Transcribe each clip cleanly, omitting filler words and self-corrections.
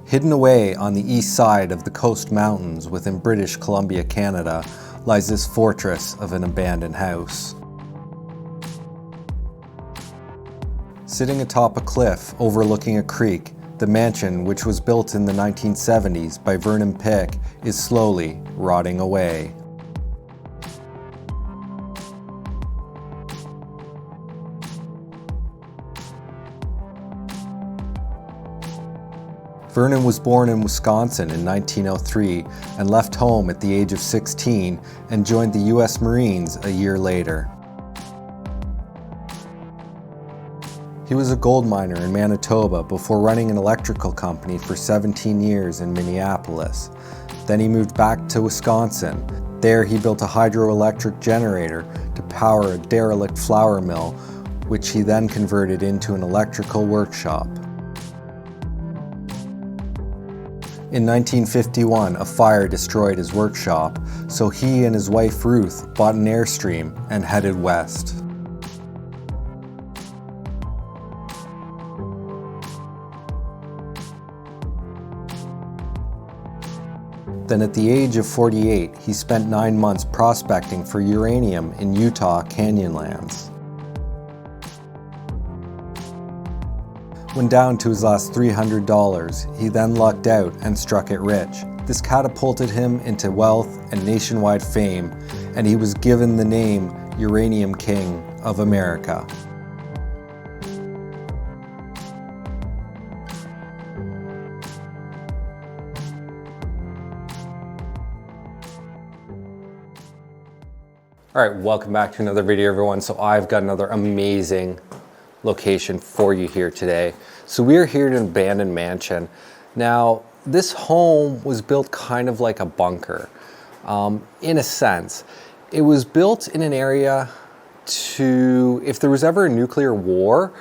Hidden away on the east side of the Coast Mountains within British Columbia, Canada, lies this fortress of an abandoned house. Sitting atop a cliff overlooking a creek, the mansion, which was built in the 1970s by Vernon Pick, is slowly rotting away. Vernon was born in Wisconsin in 1903 and left home at the age of 16 and joined the U.S. Marines a year later. He was a gold miner in Manitoba before running an electrical company for 17 years in Minneapolis. Then he moved back to Wisconsin. There he built a hydroelectric generator to power a derelict flour mill, which he then converted into an electrical workshop. In 1951, a fire destroyed his workshop, so he and his wife Ruth bought an Airstream and headed west. Then at the age of 48, he spent 9 months prospecting for uranium in Utah Canyonlands. When down to his last $300, he then lucked out and struck it rich. This catapulted him into wealth and nationwide fame, and he was given the name Uranium King of America. All right, welcome back to another video, everyone. So I've got another amazing location for you here today. So we are here in an abandoned mansion. Now, this home was built kind of like a bunker, in a sense. It was built in an area to, if there was ever a nuclear war,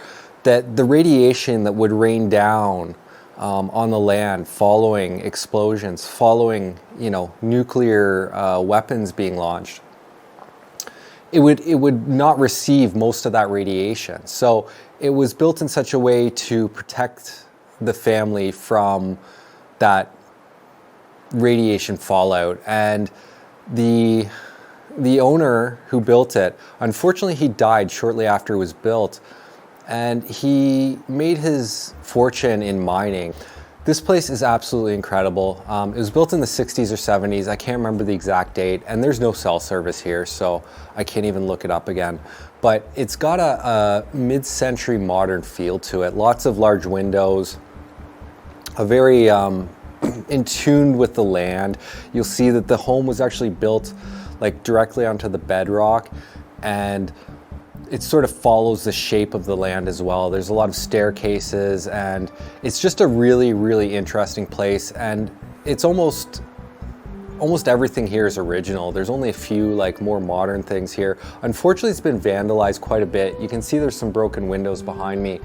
that the radiation that would rain down on the land following explosions, following, nuclear weapons being launched, it would not receive most of that radiation. So it was built in such a way to protect the family from that radiation fallout. And the owner who built it, unfortunately he died shortly after it was built, and he made his fortune in mining. This place is absolutely incredible. It was built in the 60s or 70s. I can't remember the exact date, and there's no cell service here, so I can't even look it up again. But it's got a mid-century modern feel to it. Lots of large windows, a very in tune with the land. You'll see that the home was actually built like directly onto the bedrock, and it sort of follows the shape of the land as well. There's a lot of staircases, and it's just a really, really interesting place. And it's almost everything here is original. There's only a few like more modern things here. Unfortunately, it's been vandalized quite a bit. You can see there's some broken windows behind me.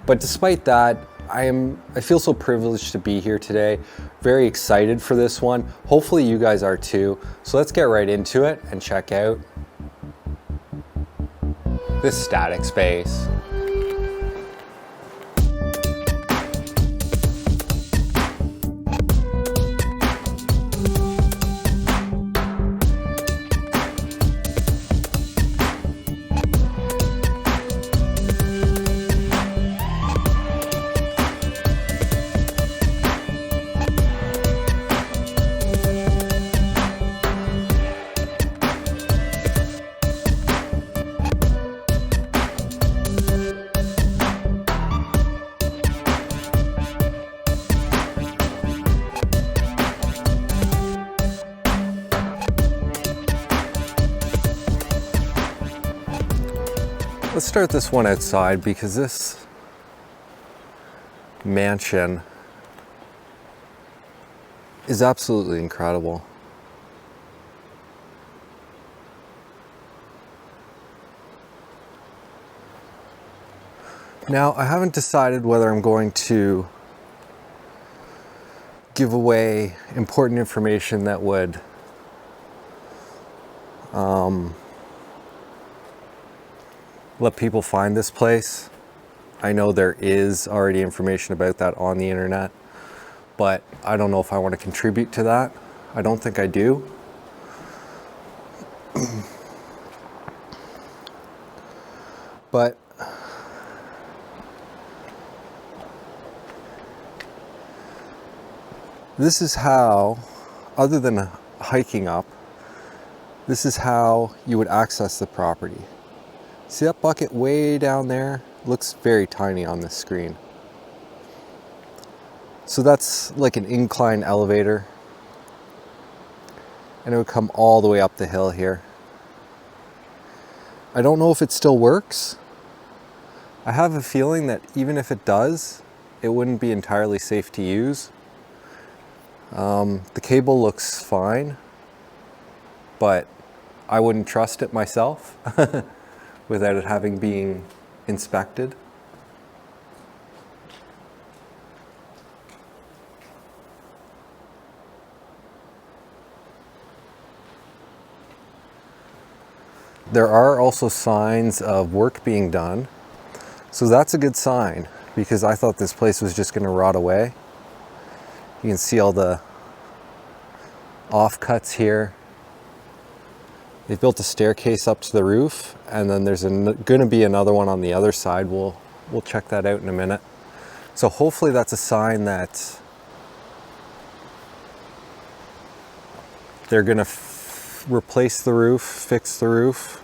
But despite that, I feel so privileged to be here today. Very excited for this one. Hopefully you guys are too. So let's get right into it and check out this static space. Let's start this one outside because this mansion is absolutely incredible. Now, I haven't decided whether I'm going to give away important information that would let people find this place. I know there is already information about that on the internet, but I don't know if I want to contribute to that. I don't think I do. But this is how, other than hiking up, this is how you would access the property. See that bucket way down there? Looks very tiny on this screen. So that's like an incline elevator, and it would come all the way up the hill here. I don't know if it still works. I have a feeling that even if it does, it wouldn't be entirely safe to use. The cable looks fine, but I wouldn't trust it myself without it having been inspected. There are also signs of work being done. So that's a good sign, because I thought this place was just going to rot away. You can see all the offcuts here. They built a staircase up to the roof, and then there's going to be another one on the other side. We'll check that out in a minute. So hopefully that's a sign that they're going to replace the roof, fix the roof.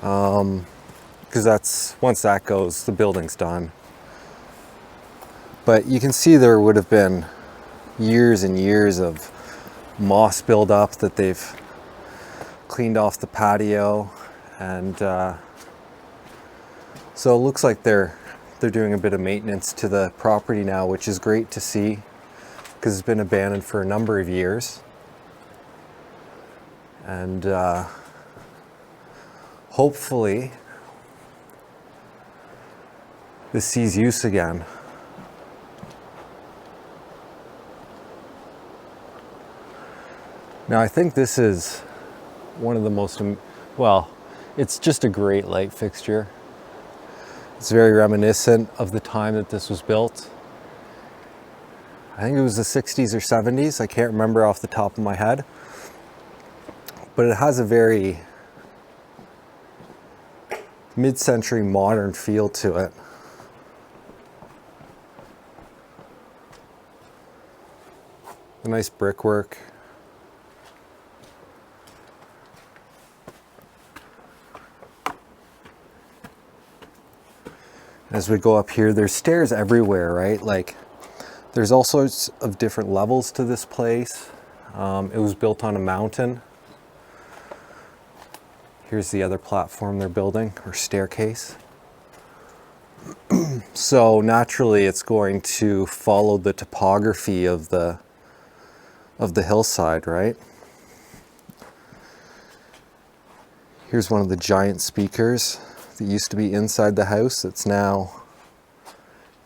Because that's, once that goes, the building's done. But you can see there would have been years and years of moss buildup that they've cleaned off the patio, and so it looks like they're doing a bit of maintenance to the property now, which is great to see, because it's been abandoned for a number of years. And hopefully this sees use again. Now I think this is one of the most, well, it's just a great light fixture. It's very reminiscent of the time that this was built. I think it was the 60s or 70s, I can't remember off the top of my head. But it has a very mid-century modern feel to it. The nice brickwork. As we go up here, there's stairs everywhere, right? Like, there's all sorts of different levels to this place. It was built on a mountain. Here's the other platform they're building, or staircase. So naturally it's going to follow the topography of the hillside, right? Here's one of the giant speakers that used to be inside the house. It's now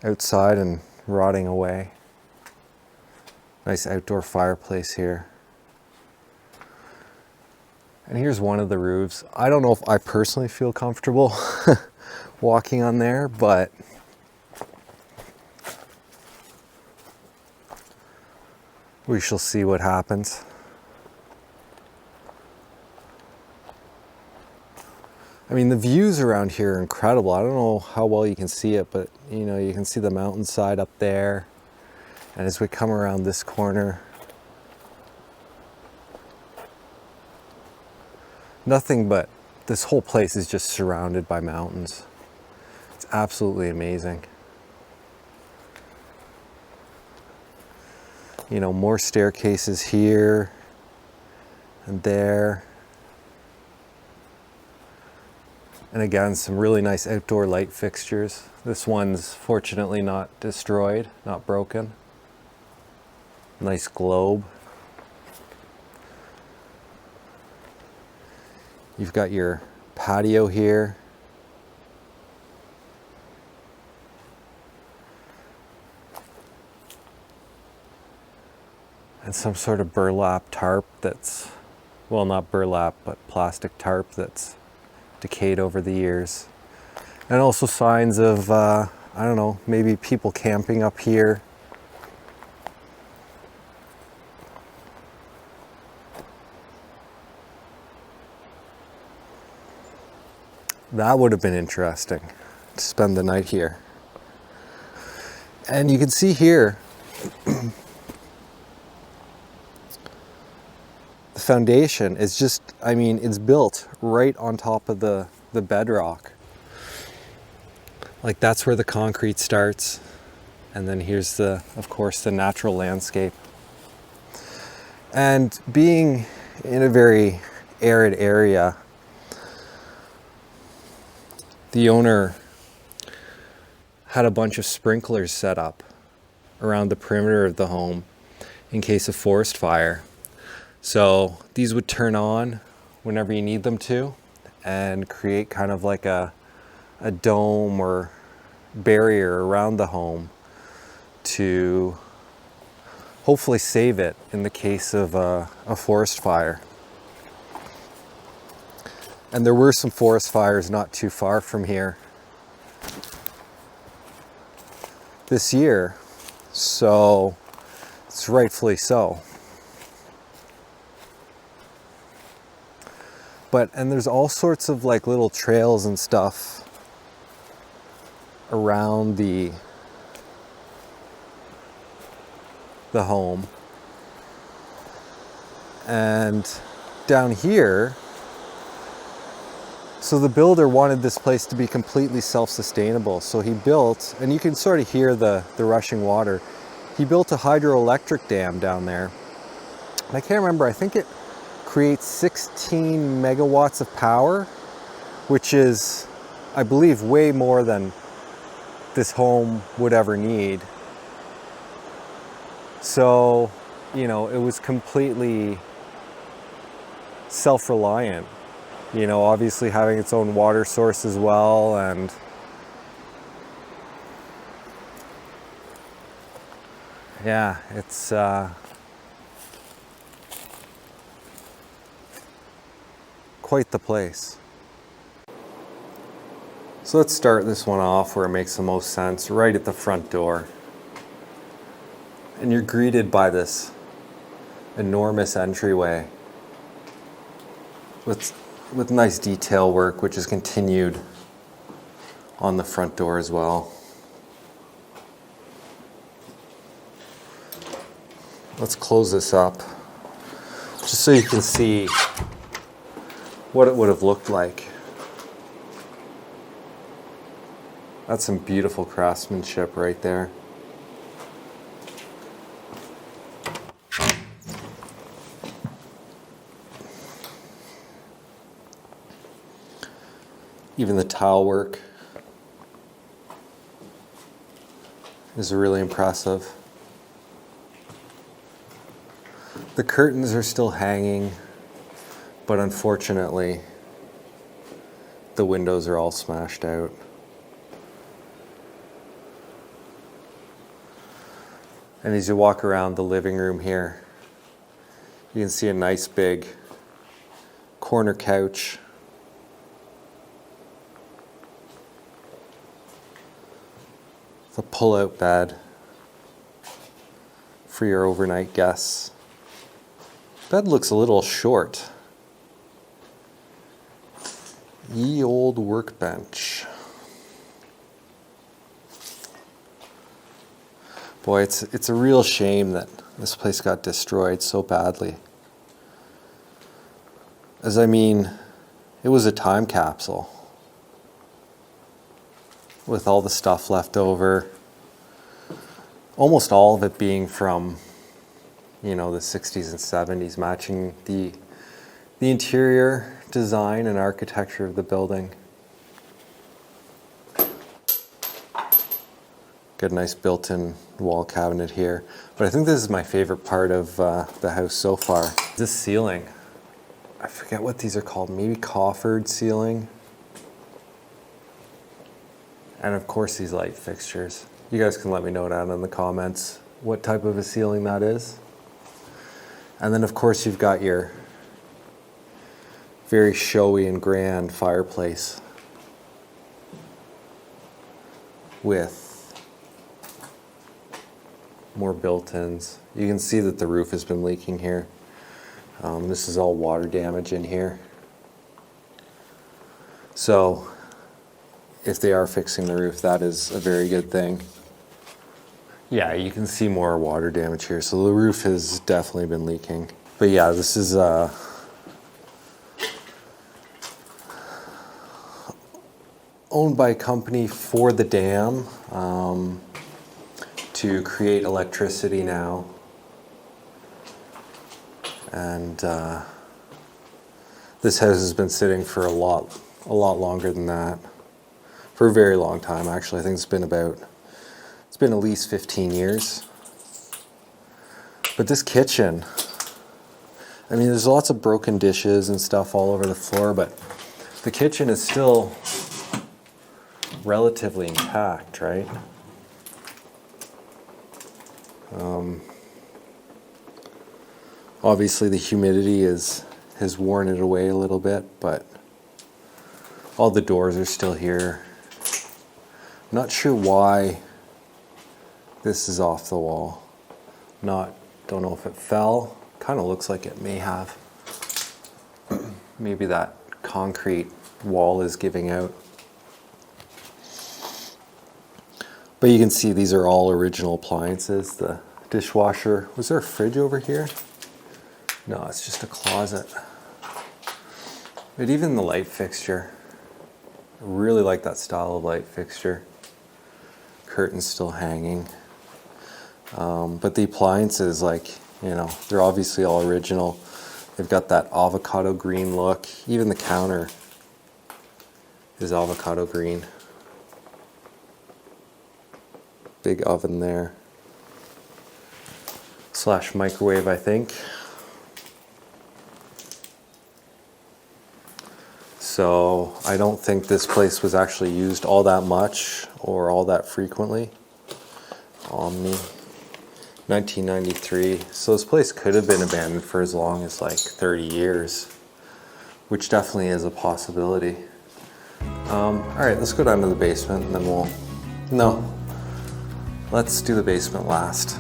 outside and rotting away. Nice outdoor fireplace here. And here's one of the roofs. I don't know if I personally feel comfortable walking on there, but we shall see what happens. I mean, the views around here are incredible. I don't know how well you can see it, but you know, you can see the mountainside up there. And as we come around this corner, nothing but, this whole place is just surrounded by mountains. It's absolutely amazing. You know, more staircases here and there. And again, some really nice outdoor light fixtures. This one's fortunately not destroyed, not broken. Nice globe. You've got your patio here. And some sort of burlap tarp that's, well, not burlap, but plastic tarp that's decayed over the years. And also signs of I don't know, maybe people camping up here. That would have been interesting to spend the night here. And you can see here, the foundation is just, I mean, it's built right on top of the bedrock. Like that's where the concrete starts. And then here's of course, the natural landscape. And being in a very arid area, the owner had a bunch of sprinklers set up around the perimeter of the home in case of forest fire. So these would turn on whenever you need them to and create kind of like a dome or barrier around the home to hopefully save it in the case of a forest fire. And there were some forest fires not too far from here this year, so it's rightfully so. And there's all sorts of like little trails and stuff around the home. And down here, so the builder wanted this place to be completely self-sustainable. So he built, and you can sort of hear the rushing water. He built a hydroelectric dam down there. And I can't remember, I think it creates 16 megawatts of power, which is, I believe, way more than this home would ever need. So, you know, it was completely self-reliant. You know, obviously having its own water source as well, and yeah, it's quite the place. So let's start this one off where it makes the most sense, right at the front door. And you're greeted by this enormous entryway with nice detail work, which is continued on the front door as well. Let's close this up just so you can see what it would have looked like. That's some beautiful craftsmanship right there. Even the tile work is really impressive. The curtains are still hanging, but unfortunately, the windows are all smashed out. And as you walk around the living room here, you can see a nice big corner couch. The pull-out bed for your overnight guests. Bed looks a little short. Ye old workbench. Boy, it's a real shame that this place got destroyed so badly. As I mean, it was a time capsule with all the stuff left over. Almost all of it being from, you know, the 60s and 70s, matching the interior design and architecture of the building. Got a nice built-in wall cabinet here. But I think this is my favorite part of the house so far. This ceiling. I forget what these are called, maybe coffered ceiling. And of course these light fixtures. You guys can let me know down in the comments what type of a ceiling that is. And then of course you've got your very showy and grand fireplace with More built-ins. You can see that the roof has been leaking here. This is all water damage in here. So if they are fixing the roof, that is a very good thing. Yeah, you can see more water damage here. So the roof has definitely been leaking. But yeah, this is owned by a company for the dam to create electricity now. And this house has been sitting for a lot longer than that. For a very long time, actually. I think it's been at least 15 years. But this kitchen, I mean, there's lots of broken dishes and stuff all over the floor, but the kitchen is still relatively intact, right? Obviously the humidity has worn it away a little bit, but all the doors are still here. Not sure why this is off the wall. Don't know if it fell. Kind of looks like it may have. Maybe that concrete wall is giving out. But you can see these are all original appliances. The dishwasher. Was there a fridge over here? No, it's just a closet. But even the light fixture. I really like that style of light fixture. Curtains still hanging. But the appliances, like, you know, they're obviously all original. They've got that avocado green look. Even the counter is avocado green. Big oven there. / microwave, I think. So I don't think this place was actually used all that much or all that frequently. Omni, 1993. So this place could have been abandoned for as long as like 30 years, which definitely is a possibility. All right, let's go down to the basement and then let's do the basement last.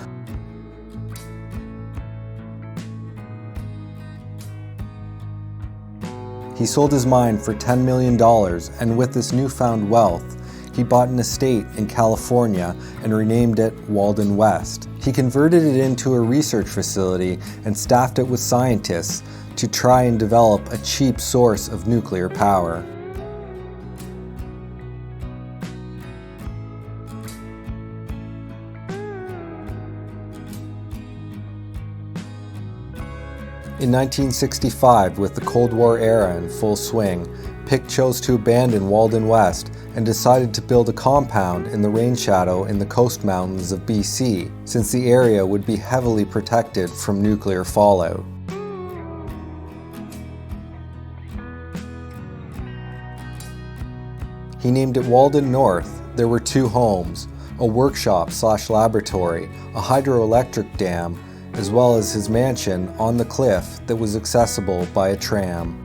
He sold his mine for $10 million, and with this newfound wealth, he bought an estate in California and renamed it Walden West. He converted it into a research facility and staffed it with scientists to try and develop a cheap source of nuclear power. In 1965, with the Cold War era in full swing, Pick chose to abandon Walden West and decided to build a compound in the rain shadow in the coast mountains of BC, since the area would be heavily protected from nuclear fallout. He named it Walden North. There were 2 homes, a workshop / laboratory, a hydroelectric dam, as well as his mansion on the cliff that was accessible by a tram.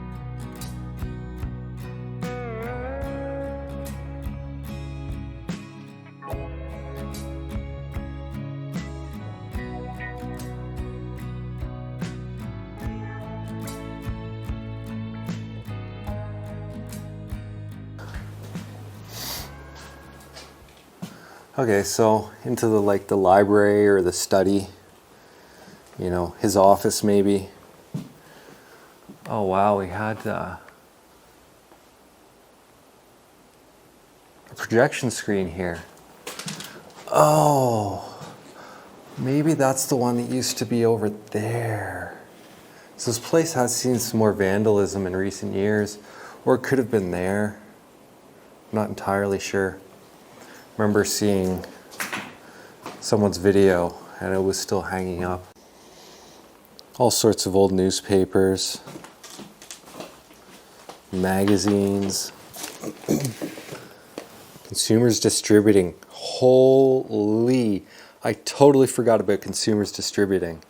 Okay, so into the library or the study. You know, his office maybe. Oh wow, we had a projection screen here. Oh, maybe that's the one that used to be over there. So this place has seen some more vandalism in recent years, or it could have been there. I'm not entirely sure. I remember seeing someone's video and it was still hanging up. All sorts of old newspapers, magazines, Consumers Distributing. Holy, I totally forgot about Consumers Distributing.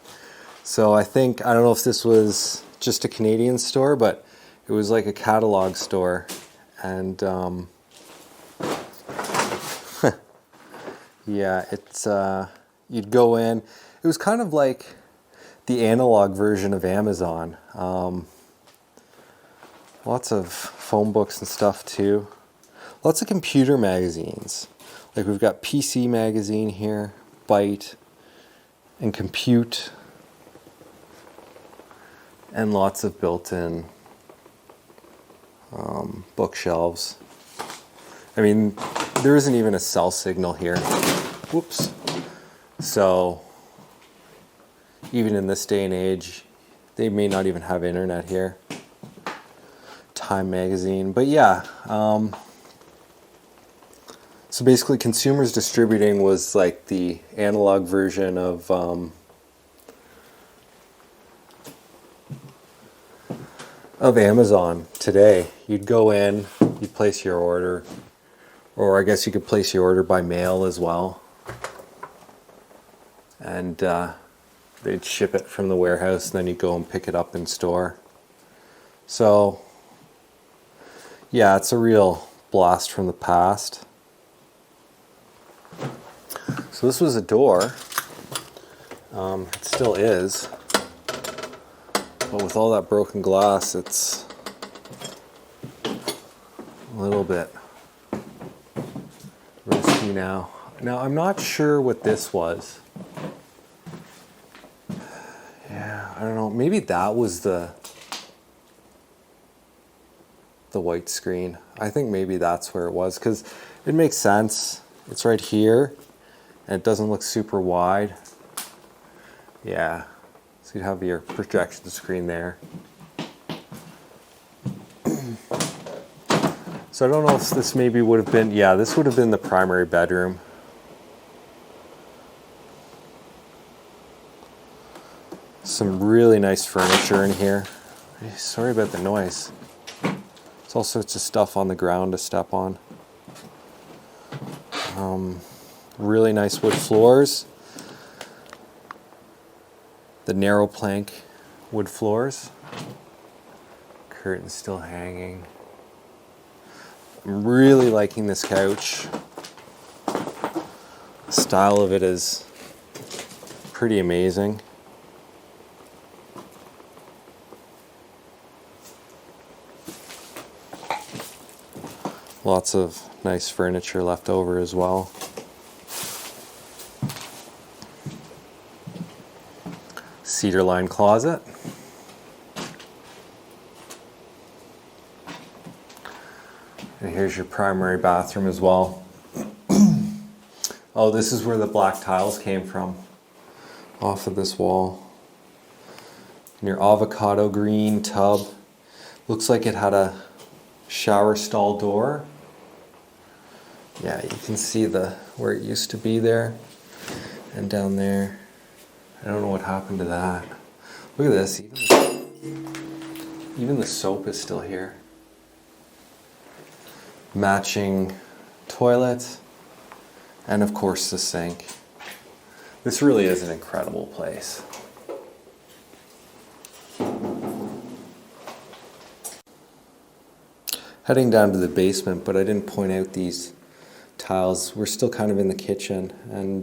So I don't know if this was just a Canadian store, but it was like a catalog store. And yeah, you'd go in. It was kind of like the analog version of Amazon. Lots of phone books and stuff too. Lots of computer magazines. Like we've got PC magazine here, Byte, and Compute, and lots of built-in bookshelves. I mean, there isn't even a cell signal here. Whoops. So even in this day and age, they may not even have internet here. Time magazine, but yeah. So basically, Consumers Distributing was like the analog version of Amazon today. You'd go in, you'd place your order, or I guess you could place your order by mail as well, and they'd ship it from the warehouse, and then you go and pick it up in store. So yeah, it's a real blast from the past. So this was a door. It still is. But with all that broken glass, it's a little bit risky now. Now, I'm not sure what this was. Yeah, I don't know. Maybe that was the white screen. I think maybe that's where it was, because it makes sense. It's right here, and it doesn't look super wide. Yeah, so you'd have your projection screen there. So I don't know if this maybe would have been, yeah, this would have been the primary bedroom. Some really nice furniture in here. Sorry about the noise. There's all sorts of stuff on the ground to step on. Really nice wood floors. The narrow plank wood floors. Curtains still hanging. I'm really liking this couch. The style of it is pretty amazing. Lots of nice furniture left over as well. Cedar lined closet. And here's your primary bathroom as well. Oh, this is where the black tiles came from, off of this wall. And your avocado green tub. Looks like it had a shower stall door. Yeah, you can see where it used to be there, and down there. I don't know what happened to that. Look at this, even the soap is still here. Matching toilet, and of course the sink. This really is an incredible place. Heading down to the basement, but I didn't point out these tiles. We're still kind of in the kitchen, and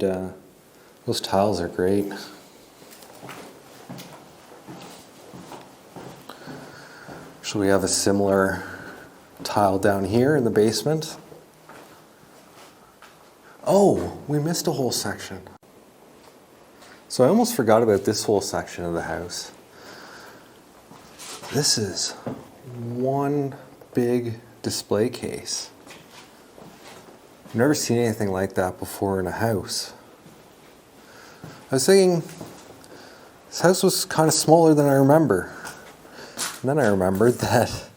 those tiles are great. So we have a similar tile down here in the basement. Oh, we missed a whole section. So I almost forgot about this whole section of the house. This is one big display case. I've never seen anything like that before in a house. I was thinking this house was kind of smaller than I remember. And then I remembered that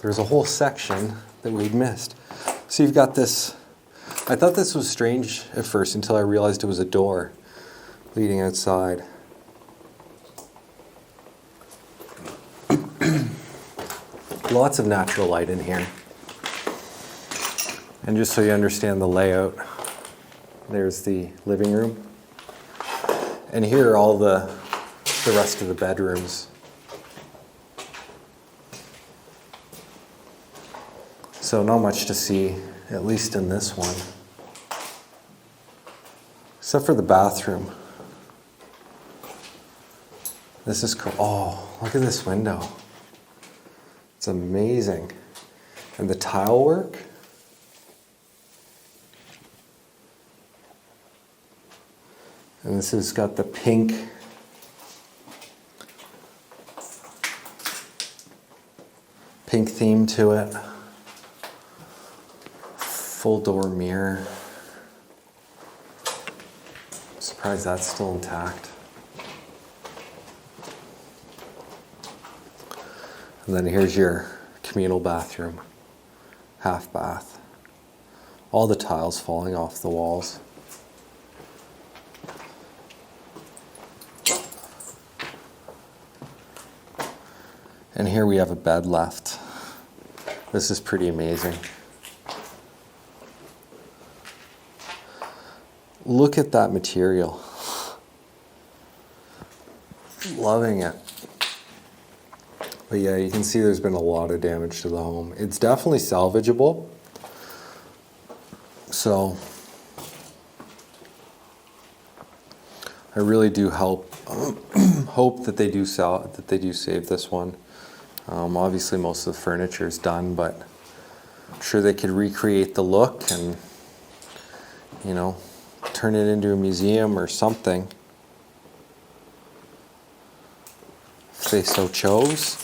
there's a whole section that we'd missed. So you've got this, I thought this was strange at first until I realized it was a door leading outside. Lots of natural light in here. And just so you understand the layout, there's the living room. And here are all the rest of the bedrooms. So not much to see, at least in this one. Except for the bathroom. This is cool. Oh, look at this window. It's amazing. And the tile work. And this has got the pink theme to it. Full door mirror. I'm surprised that's still intact. And then here's your communal bathroom, half bath. All the tiles falling off the walls. And here we have a bed left. This is pretty amazing. Look at that material. Loving it. But yeah, you can see there's been a lot of damage to the home. It's definitely salvageable. So I really do hope that they do save this one. Obviously most of the furniture is done, but I'm sure they could recreate the look and, you know, turn it into a museum or something if they so chose.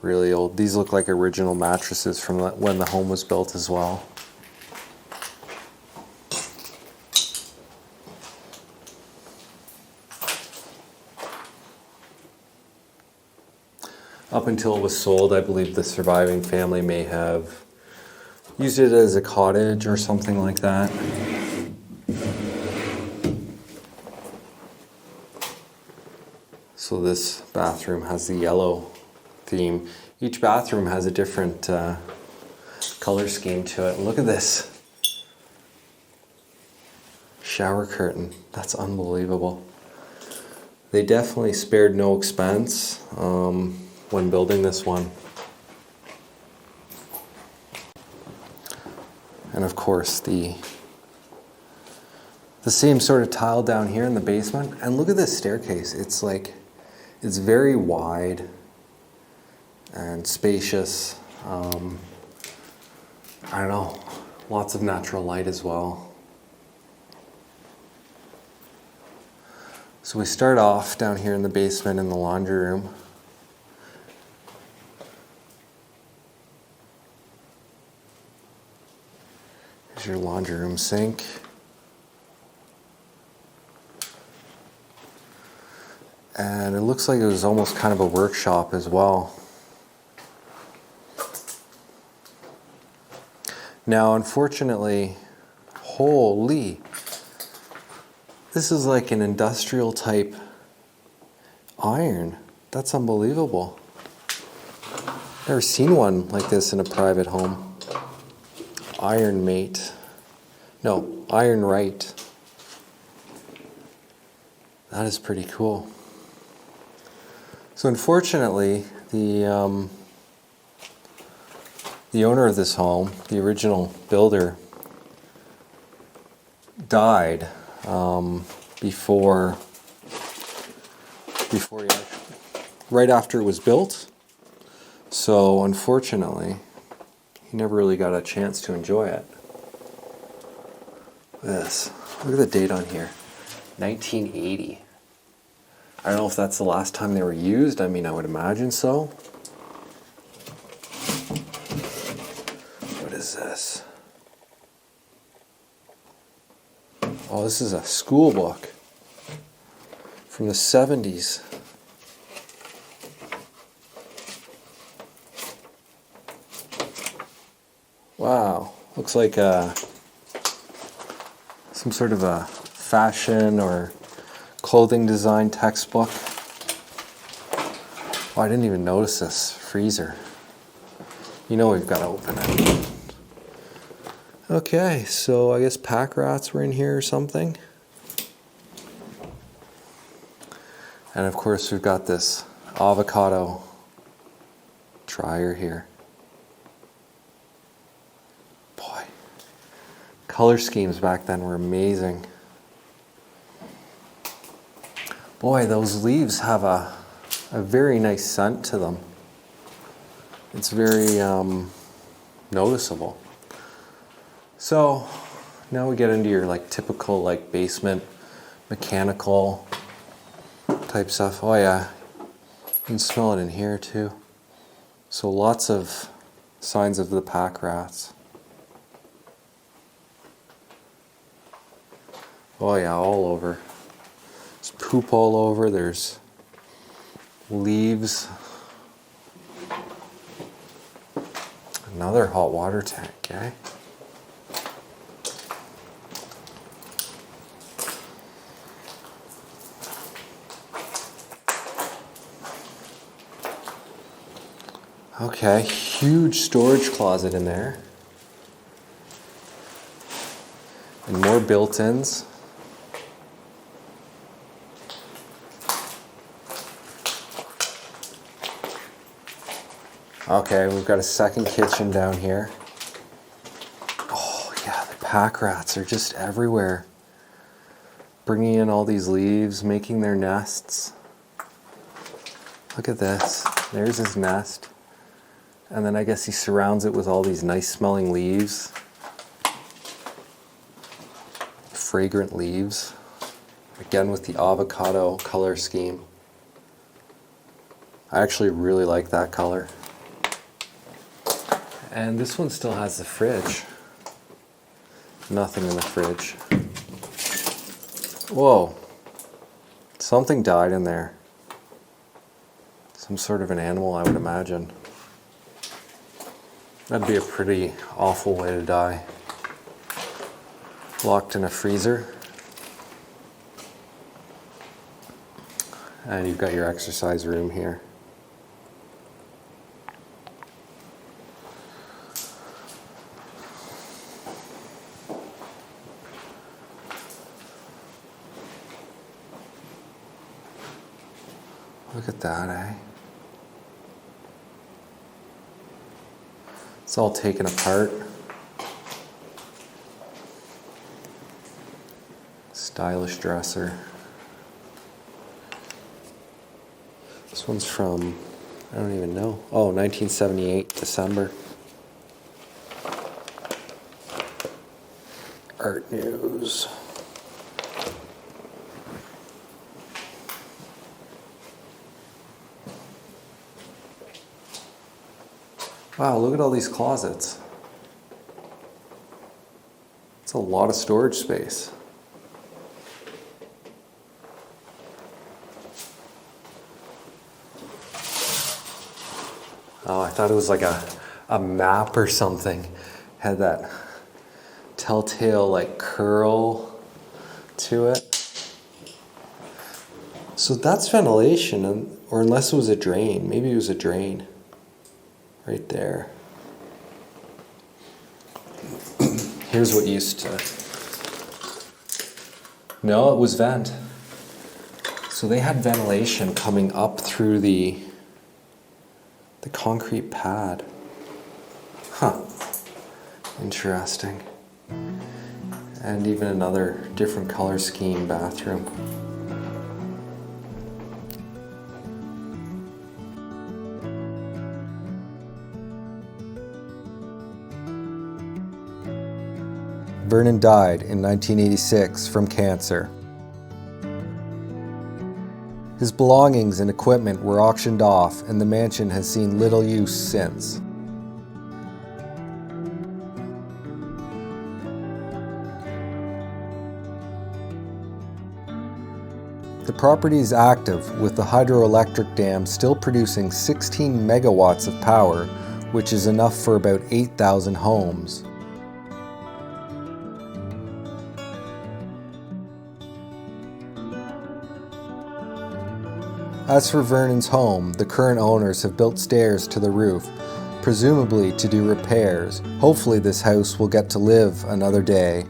Really old. These look like original mattresses from when the home was built as well. Up until it was sold, I believe the surviving family may have used it as a cottage or something like that. So this bathroom has the yellow theme. Each bathroom has a different color scheme to it. Look at this shower curtain. That's unbelievable. They definitely spared no expense when building this one. And of course the same sort of tile down here in the basement. And look at this staircase. It's very wide and spacious. I don't know, lots of natural light as well. So we start off down here in the basement in the laundry room. Here's your laundry room sink. And it looks like it was almost kind of a workshop as well. Now, unfortunately, holy, this is like an industrial type iron. That's unbelievable. Never seen one like this in a private home. Iron mate. No, iron right. That is pretty cool. So unfortunately, the owner of this home, the original builder, died right after it was built. So unfortunately, he never really got a chance to enjoy it. This, look at the date on here, 1980. I don't know if that's the last time they were used. I mean, I would imagine so. What is this? Oh, this is a school book from the 70s. Wow, looks like some sort of a fashion or clothing design textbook. Oh, I didn't even notice this freezer. You know we've got to open it. Okay, so I guess pack rats were in here or something. And of course we've got this avocado dryer here. Boy, Color schemes back then were amazing. Boy, those leaves have a very nice scent to them. It's very noticeable. So now we get into your like typical like basement mechanical type stuff. Oh yeah, you can smell it in here too. So lots of signs of the pack rats. Oh yeah, all over. There's poop all over, there's leaves. Another hot water tank, eh? Okay, huge storage closet in there. And more built-ins. Okay, we've got a second kitchen down here. Oh yeah, the pack rats are just everywhere. Bringing in all these leaves, making their nests. Look at this, there's his nest. And then I guess he surrounds it with all these nice smelling leaves. Fragrant leaves. Again with the avocado color scheme. I actually really like that color. And this one still has the fridge. Nothing in the fridge. Whoa. Something died in there. Some sort of an animal, I would imagine. That'd be a pretty awful way to die. Locked in a freezer. And you've got your exercise room here. Look at that, eh? It's all taken apart. Stylish dresser. This one's from, I don't even know. Oh, 1978, December. Art news. Wow, look at all these closets. It's a lot of storage space. Oh, I thought it was like a map or something. Had that telltale like curl to it. So that's ventilation, or unless it was a drain. Maybe it was a drain. Right there. Here's what used to... No, it was vent. So they had ventilation coming up through the concrete pad. Huh. Interesting. And even another different color scheme bathroom. Vernon died in 1986 from cancer. His belongings and equipment were auctioned off, and the mansion has seen little use since. The property is active, with the hydroelectric dam still producing 16 megawatts of power, which is enough for about 8,000 homes. As for Vernon's home, the current owners have built stairs to the roof, presumably to do repairs. Hopefully this house will get to live another day.